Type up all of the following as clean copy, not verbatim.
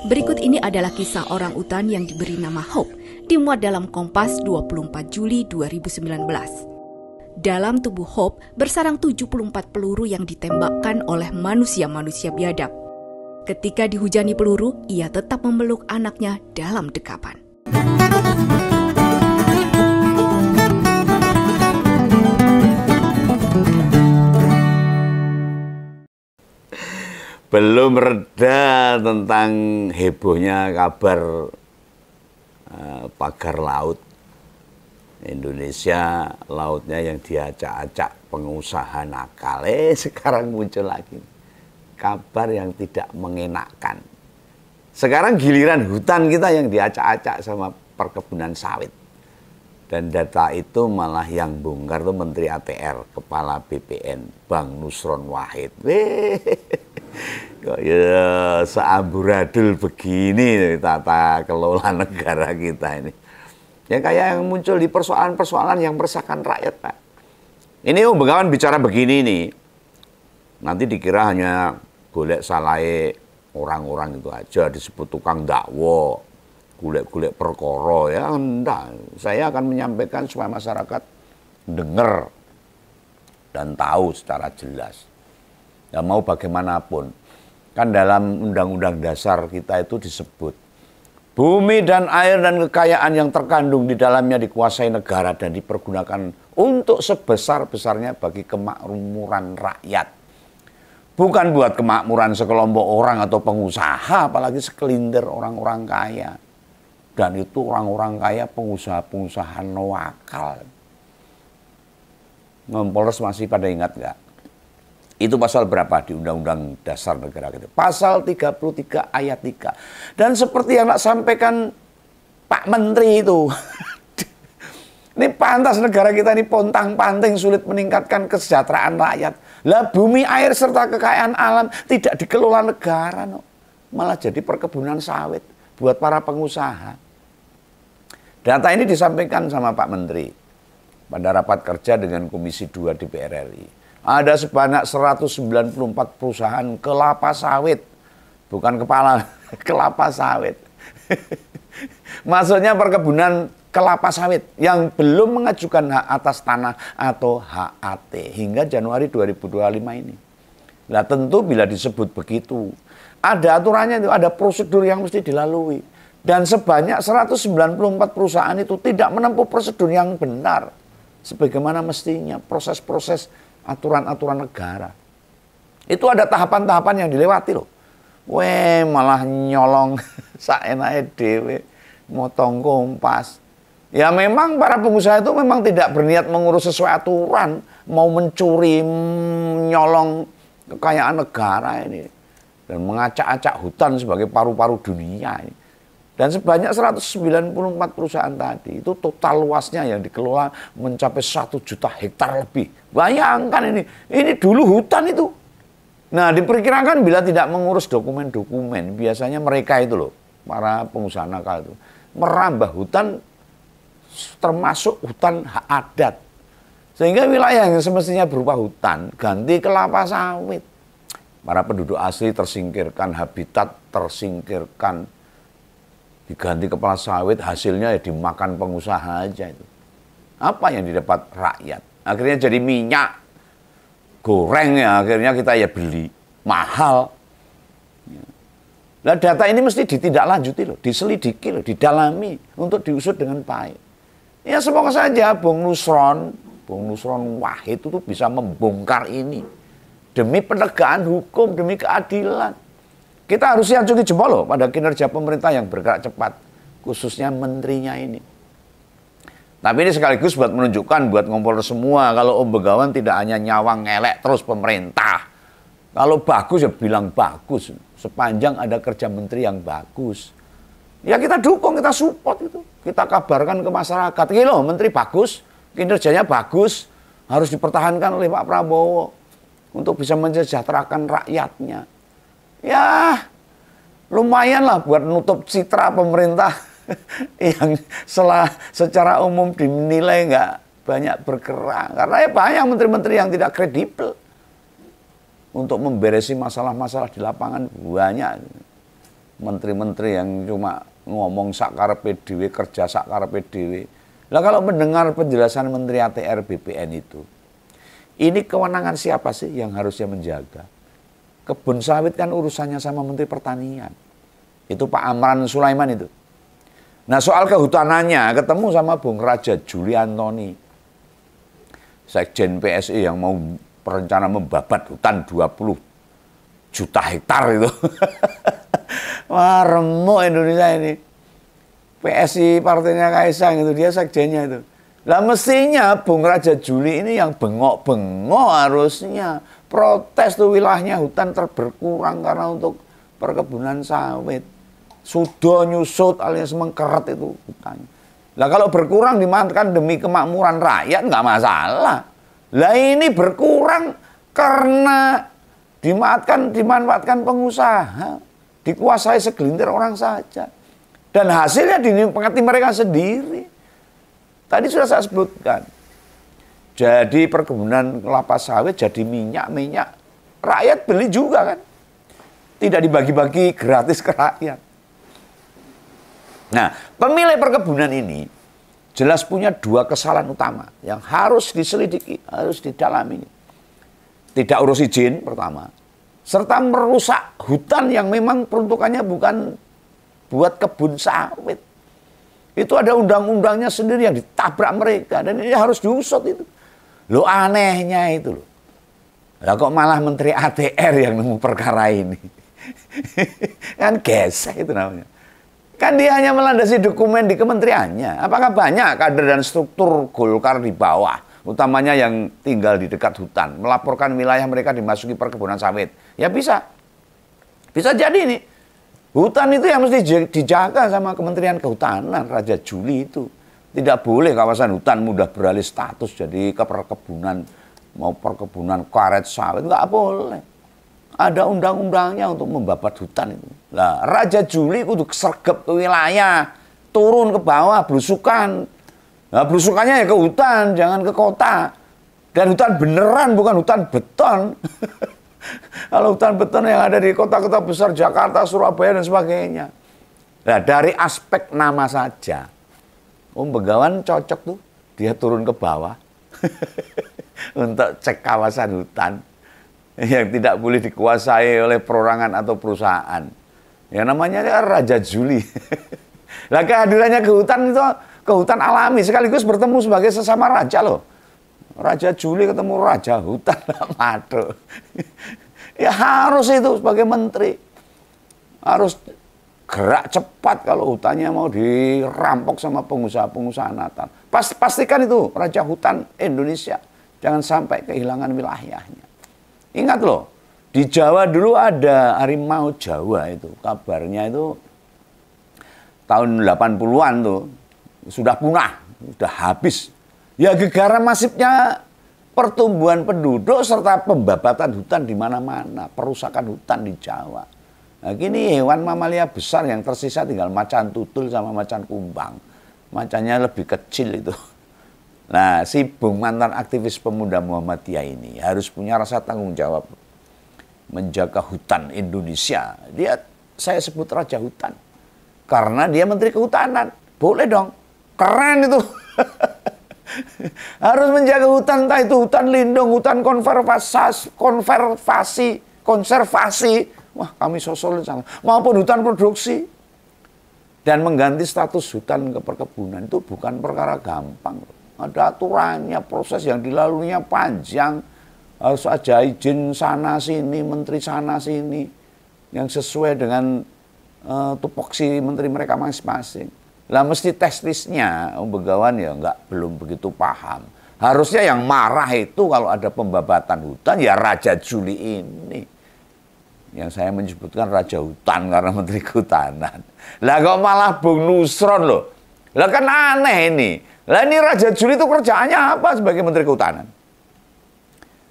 Berikut ini adalah kisah orang utan yang diberi nama Hope, dimuat dalam Kompas 24 Juli 2019. Dalam tubuh Hope bersarang 74 peluru yang ditembakkan oleh manusia-manusia biadab. Ketika dihujani peluru, ia tetap memeluk anaknya dalam dekapan. Belum reda tentang hebohnya kabar pagar laut Indonesia, lautnya yang diacak-acak pengusaha nakal. Sekarang muncul lagi kabar yang tidak mengenakan. Sekarang giliran hutan kita yang diacak-acak sama perkebunan sawit. Dan data itu malah yang bongkar tuh Menteri ATR, Kepala BPN, Bang Nusron Wahid. Kok ya seamburadul begini tata kelola negara kita ini. Ya kayak yang muncul di persoalan-persoalan yang meresahkan rakyat, Pak. Ini Begawan bicara begini nih. Nanti dikira hanya golek salai orang-orang itu aja, disebut tukang dakwa, golek-golek perkara, ya enggak. Saya akan menyampaikan supaya masyarakat dengar dan tahu secara jelas. Ya mau bagaimanapun, kan dalam Undang-Undang Dasar kita itu disebut bumi dan air dan kekayaan yang terkandung di dalamnya dikuasai negara dan dipergunakan untuk sebesar-besarnya bagi kemakmuran rakyat. Bukan buat kemakmuran sekelompok orang atau pengusaha, apalagi sekelintir orang-orang kaya. Dan itu orang-orang kaya pengusaha-pengusaha nawakal. Ngompolres masih pada ingat nggak? Itu pasal berapa di Undang-Undang Dasar Negara kita? Pasal 33 ayat 3. Dan seperti yang nak sampaikan Pak Menteri itu. Ini pantas negara kita ini pontang-panting sulit meningkatkan kesejahteraan rakyat. Lah bumi, air, serta kekayaan alam tidak dikelola negara. No. Malah jadi perkebunan sawit buat para pengusaha. Data ini disampaikan sama Pak Menteri pada rapat kerja dengan Komisi 2 DPR RI. Ada sebanyak 194 perusahaan kelapa sawit. Bukan kepala, kelapa sawit. Maksudnya perkebunan kelapa sawit yang belum mengajukan hak atas tanah atau HAT hingga Januari 2025 ini. Nah tentu bila disebut begitu, ada aturannya itu, ada prosedur yang mesti dilalui. Dan sebanyak 194 perusahaan itu tidak menempuh prosedur yang benar. Sebagaimana mestinya proses-proses aturan-aturan negara. Itu ada tahapan-tahapan yang dilewati loh. Malah nyolong saenake dhewe, motong Kompas. Ya memang para pengusaha itu memang tidak berniat mengurus sesuai aturan, mau mencuri, nyolong kekayaan negara ini dan mengacak-acak hutan sebagai paru-paru dunia ini. Dan sebanyak 194 perusahaan tadi, itu total luasnya yang dikelola mencapai 1 juta hektar lebih. Bayangkan ini dulu hutan itu. Nah diperkirakan bila tidak mengurus dokumen-dokumen, biasanya mereka itu loh, para pengusaha nakal itu, merambah hutan termasuk hutan hak adat. Sehingga wilayah yang semestinya berupa hutan, ganti kelapa sawit. Para penduduk asli tersingkirkan, habitat tersingkirkan, diganti kepala sawit, hasilnya ya dimakan pengusaha aja itu. Apa yang didapat rakyat? Akhirnya jadi minyak goreng ya, akhirnya kita ya beli mahal. Nah data ini mesti ditindaklanjuti loh, diselidiki loh, didalami untuk diusut dengan baik. Ya semoga saja Bung Nusron Wahid itu bisa membongkar ini demi penegakan hukum, demi keadilan. Kita harus acungi jempol loh pada kinerja pemerintah yang bergerak cepat, khususnya menterinya ini. Tapi ini sekaligus buat menunjukkan, buat ngompol semua, kalau Om Begawan tidak hanya nyawang ngelek terus pemerintah. Kalau bagus ya bilang bagus, sepanjang ada kerja menteri yang bagus. Ya kita dukung, kita support itu. Kita kabarkan ke masyarakat, ini loh menteri bagus, kinerjanya bagus, harus dipertahankan oleh Pak Prabowo untuk bisa mensejahterakan rakyatnya. Ya lumayan lah buat nutup citra pemerintah yang secara umum dinilai nggak banyak bergerak. Karena ya banyak menteri-menteri yang tidak kredibel. untuk memberesi masalah-masalah di lapangan banyak. Menteri-menteri yang cuma ngomong sakarepe dhewe, kerja sakarepe dhewe. Lah kalau mendengar penjelasan Menteri ATR BPN itu, ini kewenangan siapa sih yang harusnya menjaga? Kebun sawit kan urusannya sama Menteri Pertanian. Itu Pak Amran Sulaiman itu. Nah soal kehutanannya ketemu sama Bung Raja Juli Antoni, Sekjen PSI yang mau berencana membabat hutan 20 juta hektar itu. Wah remuk Indonesia ini. PSI partainya Kaisang itu, dia sekjennya itu. Lah mestinya Bung Raja Juli ini yang bengok-bengok harusnya. Protes tuh wilayahnya hutan berkurang karena untuk perkebunan sawit. Sudah nyusut alias mengkeret itu hutan. Lah kalau berkurang dimanfaatkan demi kemakmuran rakyat nggak masalah. Lah ini berkurang karena dimanfaatkan pengusaha, dikuasai segelintir orang saja. Dan hasilnya dinikmati mereka sendiri. Tadi sudah saya sebutkan. Jadi perkebunan kelapa sawit jadi minyak. Rakyat beli juga kan. Tidak dibagi-bagi gratis ke rakyat. Nah, pemilik perkebunan ini jelas punya dua kesalahan utama yang harus diselidiki, harus didalami. Tidak urus izin pertama, serta merusak hutan yang memang peruntukannya bukan buat kebun sawit. Itu ada undang-undangnya sendiri yang ditabrak mereka dan ini harus diusut itu. Lo anehnya itu loh. Lah kok malah Menteri ATR yang nemu perkara ini. Kan gesek itu namanya. Kan dia hanya melandasi dokumen di kementeriannya. Apakah banyak kader dan struktur Golkar di bawah, utamanya yang tinggal di dekat hutan, melaporkan wilayah mereka dimasuki perkebunan sawit? Ya bisa. Bisa jadi nih. Hutan itu yang mesti dijaga sama Kementerian Kehutanan, Raja Juli itu. Tidak boleh kawasan hutan mudah beralih status jadi ke perkebunan, mau perkebunan karet sawit, nggak boleh. Ada undang-undangnya untuk membabat hutan itu. Lah, Raja Juli kudu sergap ke wilayah, turun ke bawah, belusukan. Nah, belusukannya ya ke hutan, jangan ke kota. Dan hutan beneran, bukan hutan beton. Kalau hutan beton yang ada di kota-kota besar Jakarta, Surabaya dan sebagainya. Nah, dari aspek nama saja, Om Begawan cocok tuh, dia turun ke bawah untuk cek kawasan hutan yang tidak boleh dikuasai oleh perorangan atau perusahaan. Ya namanya Raja Juli. Lah kehadirannya ke hutan itu ke hutan alami sekaligus bertemu sebagai sesama raja loh. Raja Juli ketemu raja hutan, madu. Ya harus itu sebagai menteri. Harus gerak cepat kalau hutannya mau dirampok sama pengusaha-pengusaha Natal. Pastikan itu Raja Hutan Indonesia. Jangan sampai kehilangan wilayahnya. Ingat loh, di Jawa dulu ada harimau Jawa itu. Kabarnya itu tahun 80-an tuh. Sudah punah, sudah habis. Ya gegara masifnya pertumbuhan penduduk serta pembabatan hutan di mana-mana. Perusakan hutan di Jawa. Nah gini hewan mamalia besar yang tersisa tinggal macan tutul sama macan kumbang. Macannya lebih kecil itu. Nah si Bung mantan aktivis pemuda Muhammadiyah ini harus punya rasa tanggung jawab. Menjaga hutan Indonesia. Dia saya sebut Raja Hutan. Karena dia Menteri Kehutanan. Boleh dong. Keren itu. Harus menjaga hutan, entah itu hutan lindung, hutan konservasi. Wah, kami sosol sana. Maupun hutan produksi. Dan mengganti status hutan ke perkebunan itu bukan perkara gampang. Ada aturannya, proses yang dilaluinya panjang. Harus ada izin sana sini, menteri sana sini. Yang sesuai dengan tupoksi menteri mereka masing-masing. Lah mesti testisnya, Om Begawan ya belum begitu paham. Harusnya yang marah itu kalau ada pembabatan hutan ya Raja Juli ini. Yang saya menyebutkan Raja Hutan karena Menteri Kehutanan. Lah kok malah Bung Nusron loh. Lah kan aneh ini. Lah ini Raja Juli itu kerjaannya apa sebagai Menteri Kehutanan?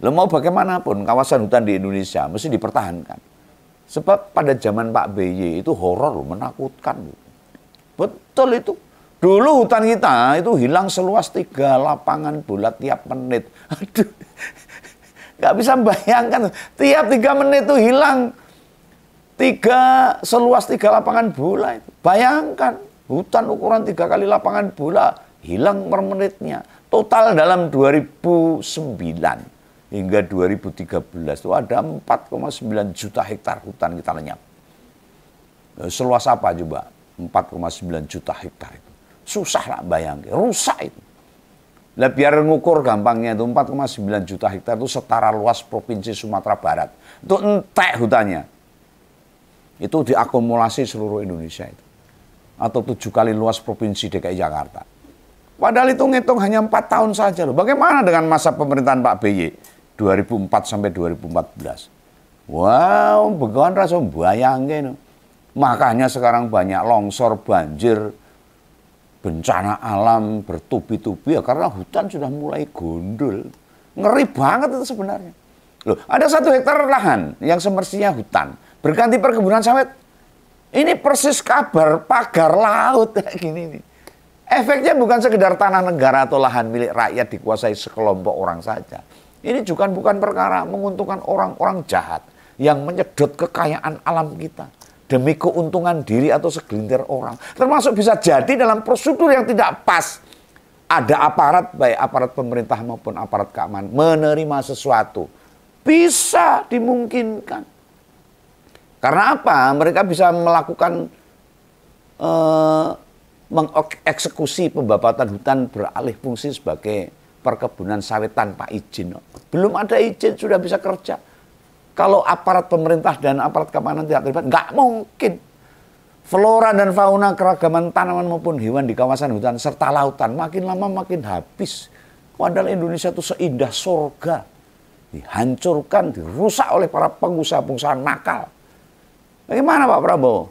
Lo mau bagaimanapun kawasan hutan di Indonesia mesti dipertahankan. Sebab pada zaman Pak BY itu horor loh, menakutkan loh. Betul itu. Dulu hutan kita itu hilang seluas 3 lapangan bola tiap menit. Aduh. Nggak bisa bayangkan, tiap 3 menit itu hilang seluas 3 lapangan bola itu. Bayangkan, hutan ukuran 3 kali lapangan bola hilang per menitnya. Total dalam 2009 hingga 2013 itu ada 4,9 juta hektar hutan kita lenyap. Seluas apa coba? 4,9 juta hektar itu. Susah lah bayangin, rusak itu. Lah biar ngukur gampangnya itu 4,9 juta hektar itu setara luas Provinsi Sumatera Barat. Itu entek hutannya. Itu diakumulasi seluruh Indonesia itu. Atau 7 kali luas Provinsi DKI Jakarta. Padahal itu ngitung hanya 4 tahun saja loh. Bagaimana dengan masa pemerintahan Pak BY 2004 sampai 2014? Wow, begawan rasa bayangin. Makanya sekarang banyak longsor, banjir, bencana alam bertubi-tubi ya karena hutan sudah mulai gundul. Ngeri banget itu sebenarnya. Loh, ada 1 hektar lahan yang semestinya hutan berganti perkebunan sawit. Ini persis kabar pagar laut kayak gini nih. Efeknya bukan sekedar tanah negara atau lahan milik rakyat dikuasai sekelompok orang saja. Ini juga bukan perkara menguntungkan orang-orang jahat yang menyedot kekayaan alam kita demi keuntungan diri atau segelintir orang. Termasuk bisa jadi dalam prosedur yang tidak pas. Ada aparat, baik aparat pemerintah maupun aparat keamanan, menerima sesuatu. Bisa dimungkinkan. Karena apa? Mereka bisa melakukan mengeksekusi pembabatan hutan beralih fungsi sebagai perkebunan sawit tanpa izin. Belum ada izin sudah bisa kerja. Kalau aparat pemerintah dan aparat keamanan tidak terlibat, nggak mungkin. Flora dan fauna keragaman tanaman maupun hewan di kawasan hutan serta lautan makin lama makin habis. Padahal Indonesia itu seindah surga. Dihancurkan, dirusak oleh para pengusaha-pengusaha nakal. Bagaimana Pak Prabowo?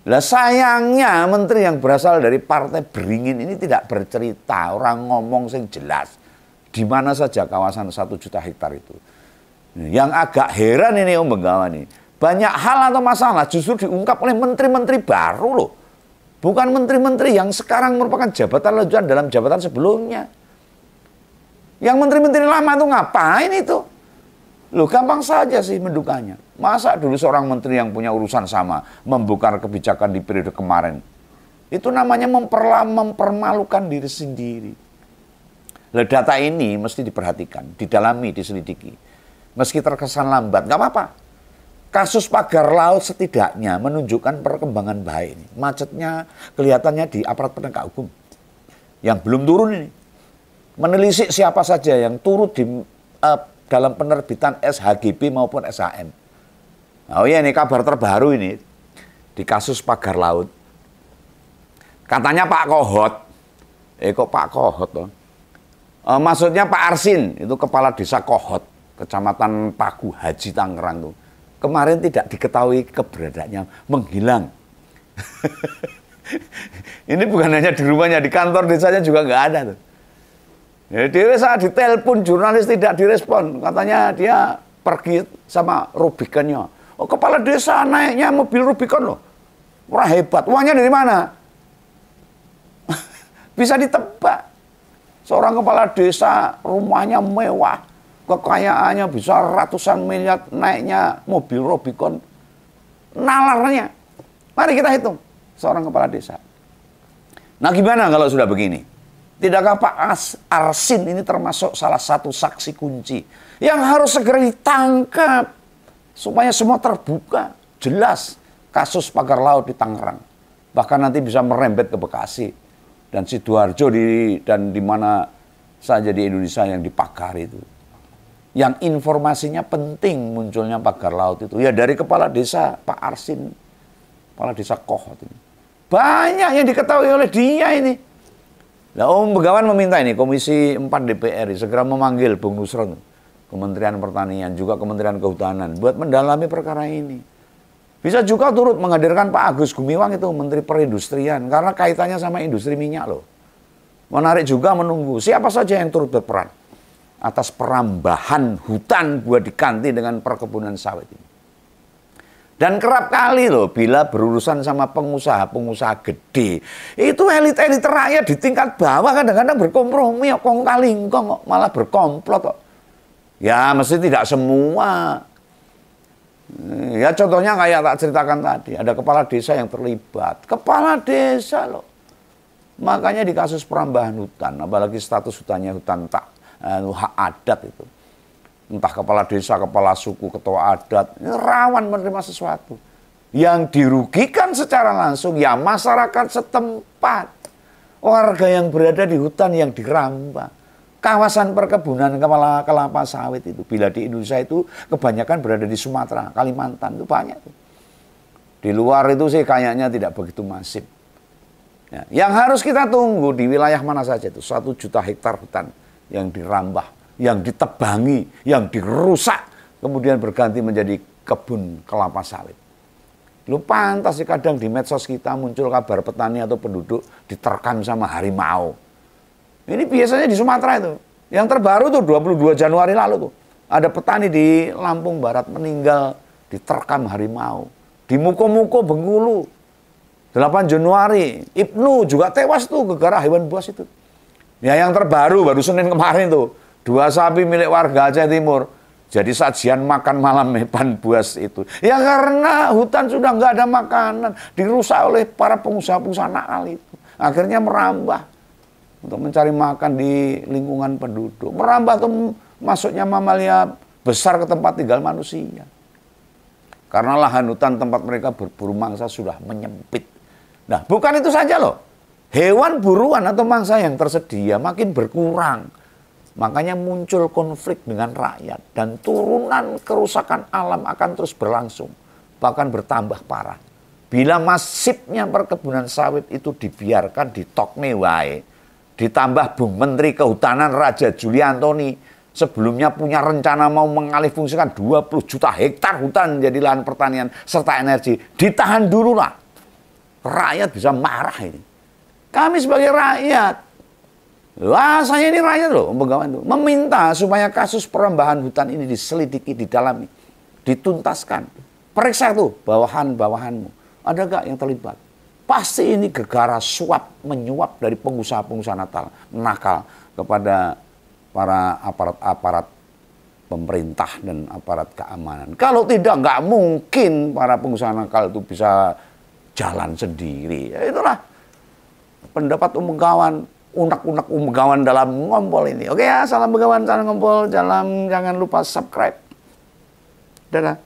Lah sayangnya menteri yang berasal dari partai beringin ini tidak bercerita, orang ngomong sing jelas. Di mana saja kawasan 1 juta hektar itu. Yang agak heran ini Om Bengawan ini, banyak hal atau masalah justru diungkap oleh menteri-menteri baru loh. Bukan menteri-menteri yang sekarang merupakan jabatan lanjutan dalam jabatan sebelumnya. Yang menteri-menteri lama itu ngapain itu? Loh gampang saja sih mendukannya. Masa dulu seorang menteri yang punya urusan sama membuka kebijakan di periode kemarin. Itu namanya mempermalukan diri sendiri. Lah data ini mesti diperhatikan, didalami, diselidiki. Meski terkesan lambat, nggak apa-apa. Kasus pagar laut setidaknya menunjukkan perkembangan baik ini. Macetnya kelihatannya di aparat penegak hukum. Yang belum turun ini. Menelisik siapa saja yang turut di dalam penerbitan SHGB maupun SHM. Oh iya ini kabar terbaru ini. Di kasus pagar laut. Katanya Pak Kohot. Kok Pak Kohot toh? Maksudnya Pak Arsin, itu kepala desa Kohot. Kecamatan Pagu Haji Tangerang tuh kemarin tidak diketahui keberadaannya, menghilang. Ini bukan hanya di rumahnya, di kantor desanya juga nggak ada tuh. Jadi saat ditelepon jurnalis tidak direspon, katanya dia pergi sama Rubiconnya. Oh kepala desa naiknya mobil Rubicon loh, wah hebat. Uangnya dari mana? Bisa ditebak. Seorang kepala desa rumahnya mewah. Kekayaannya bisa ratusan miliar, naiknya mobil Rubicon, nalarnya. Mari kita hitung seorang kepala desa. Nah gimana kalau sudah begini? Tidakkah Pak Arsin ini termasuk salah satu saksi kunci yang harus segera ditangkap supaya semua terbuka, jelas kasus pagar laut di Tangerang. Bahkan nanti bisa merembet ke Bekasi dan Sidoarjo dan di mana saja di Indonesia yang dipagari itu. Yang informasinya penting munculnya pagar laut itu. Ya dari kepala desa Pak Arsin, kepala desa Kohot ini. Banyak yang diketahui oleh dia ini. Nah, Om Bengawan meminta ini Komisi 4 DPR segera memanggil Bung Nusron, Kementerian Pertanian, juga Kementerian Kehutanan buat mendalami perkara ini. Bisa juga turut menghadirkan Pak Agus Gumiwang itu Menteri Perindustrian karena kaitannya sama industri minyak loh. Menarik juga menunggu siapa saja yang turut berperan atas perambahan hutan buat diganti dengan perkebunan sawit ini. Dan kerap kali loh bila berurusan sama pengusaha-pengusaha gede, itu elit-elit rakyat di tingkat bawah kadang-kadang berkompromi kok kong kali kok malah berkomplot kok. Ya mesti tidak semua. Ya contohnya kayak tak ceritakan tadi, ada kepala desa yang terlibat. Kepala desa loh. Makanya di kasus perambahan hutan, apalagi status hutannya hutan hak adat itu. Entah kepala desa, kepala suku, ketua adat, ini rawan menerima sesuatu. Yang dirugikan secara langsung ya masyarakat setempat. Warga yang berada di hutan yang dirambah. Kawasan perkebunan kelapa sawit itu, bila di Indonesia itu kebanyakan berada di Sumatera, Kalimantan itu banyak tuh. Di luar itu sih kayaknya tidak begitu masif. Ya, yang harus kita tunggu di wilayah mana saja itu 1 juta hektar hutan yang dirambah, yang ditebangi, yang dirusak, kemudian berganti menjadi kebun kelapa sawit. Lu pantas sih kadang di medsos kita muncul kabar petani atau penduduk diterkam sama harimau. Ini biasanya di Sumatera itu. Yang terbaru tuh 22 Januari lalu tuh. Ada petani di Lampung Barat meninggal diterkam harimau. Di Muko-Muko Bengkulu 8 Januari Ibnu juga tewas tuh gara-gara hewan buas itu. Ya yang terbaru baru Senin kemarin tuh 2 sapi milik warga Aceh Timur jadi sajian makan malam hewan buas itu. Ya karena hutan sudah nggak ada makanan, dirusak oleh para pengusaha-pengusaha nakal itu. Akhirnya merambah untuk mencari makan di lingkungan penduduk. Merambah tuh masuknya mamalia besar ke tempat tinggal manusia. Karena lahan hutan tempat mereka berburu mangsa sudah menyempit. Nah, bukan itu saja loh. Hewan buruan atau mangsa yang tersedia makin berkurang. Makanya muncul konflik dengan rakyat. Dan turunan kerusakan alam akan terus berlangsung. Bahkan bertambah parah. Bila masifnya perkebunan sawit itu dibiarkan di tokne wae. Ditambah Bung Menteri Kehutanan Raja Juli Antoni sebelumnya punya rencana mau mengalihfungsikan 20 juta hektar hutan menjadi lahan pertanian serta energi. Ditahan dulu lah. Rakyat bisa marah ini. Kami sebagai rakyat, wah saya ini rakyat loh, meminta supaya kasus perambahan hutan ini diselidiki, didalami, dituntaskan. Periksa tuh bawahan-bawahanmu. Ada gak yang terlibat? Pasti ini gegara suap menyuap dari pengusaha-pengusaha nakal kepada para aparat-aparat pemerintah dan aparat keamanan. Kalau tidak, nggak mungkin para pengusaha nakal itu bisa jalan sendiri. Ya, itulah pendapat umum kawan, unek-unek umum kawan dalam ngompol ini. Oke ya, salam begawan, salam ngompol, jangan lupa subscribe. Dadah.